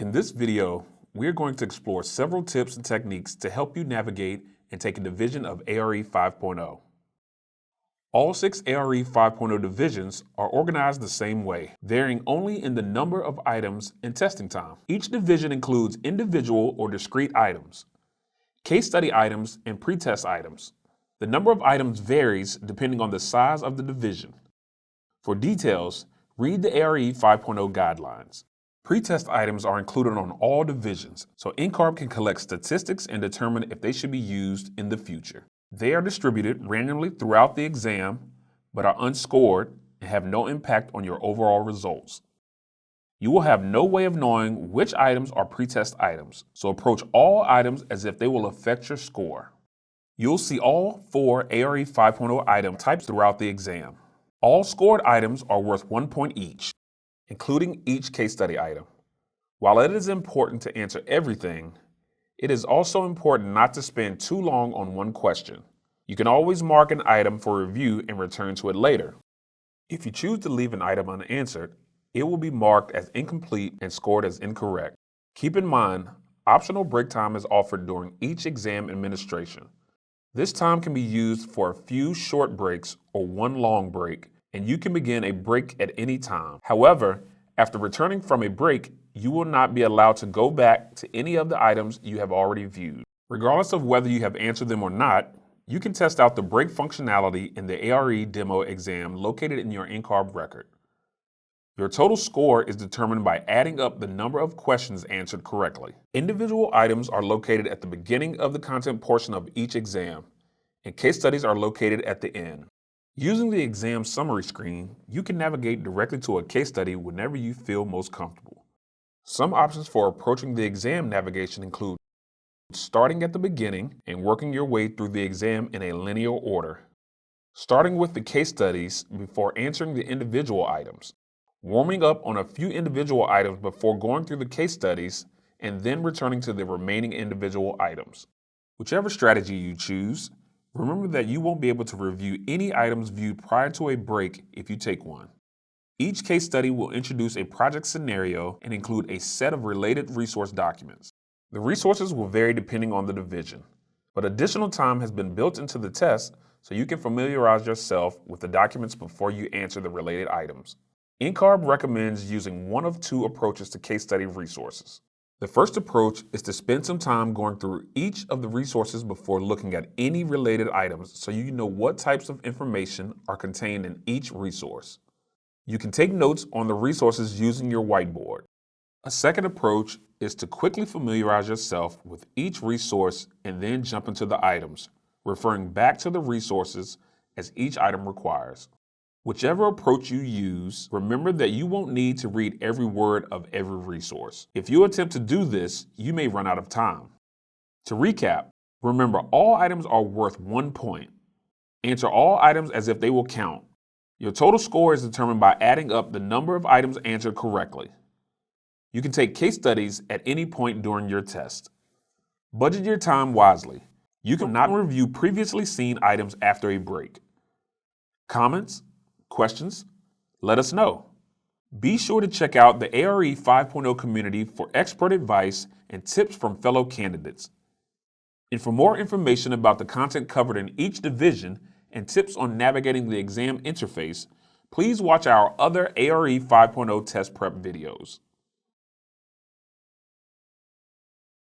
In this video, we're going to explore several tips and techniques to help you navigate and take a division of ARE 5.0. All 6 ARE 5.0 divisions are organized the same way, varying only in the number of items and testing time. Each division includes individual or discrete items, case study items, and pretest items. The number of items varies depending on the size of the division. For details, read the ARE 5.0 guidelines. Pretest items are included on all divisions, so NCARB can collect statistics and determine if they should be used in the future. They are distributed randomly throughout the exam, but are unscored and have no impact on your overall results. You will have no way of knowing which items are pretest items, so approach all items as if they will affect your score. You'll see all 4 ARE 5.0 item types throughout the exam. All scored items are worth 1 point each, including each case study item. While it is important to answer everything, it is also important not to spend too long on one question. You can always mark an item for review and return to it later. If you choose to leave an item unanswered, it will be marked as incomplete and scored as incorrect. Keep in mind, optional break time is offered during each exam administration. This time can be used for a few short breaks or one long break, and you can begin a break at any time. However, after returning from a break, you will not be allowed to go back to any of the items you have already viewed. Regardless of whether you have answered them or not, you can test out the break functionality in the ARE demo exam located in your NCARB record. Your total score is determined by adding up the number of questions answered correctly. Individual items are located at the beginning of the content portion of each exam, and case studies are located at the end. Using the exam summary screen, you can navigate directly to a case study whenever you feel most comfortable. Some options for approaching the exam navigation include starting at the beginning and working your way through the exam in a linear order, starting with the case studies before answering the individual items, warming up on a few individual items before going through the case studies, and then returning to the remaining individual items. Whichever strategy you choose, remember that you won't be able to review any items viewed prior to a break if you take one. Each case study will introduce a project scenario and include a set of related resource documents. The resources will vary depending on the division, but additional time has been built into the test so you can familiarize yourself with the documents before you answer the related items. NCARB recommends using one of 2 approaches to case study resources. The first approach is to spend some time going through each of the resources before looking at any related items so you know what types of information are contained in each resource. You can take notes on the resources using your whiteboard. A second approach is to quickly familiarize yourself with each resource and then jump into the items, referring back to the resources as each item requires. Whichever approach you use, remember that you won't need to read every word of every resource. If you attempt to do this, you may run out of time. To recap, remember all items are worth 1 point. Answer all items as if they will count. Your total score is determined by adding up the number of items answered correctly. You can take case studies at any point during your test. Budget your time wisely. You cannot review previously seen items after a break. Comments? Questions? Let us know. Be sure to check out the ARE 5.0 community for expert advice and tips from fellow candidates. And for more information about the content covered in each division and tips on navigating the exam interface, please watch our other ARE 5.0 test prep videos.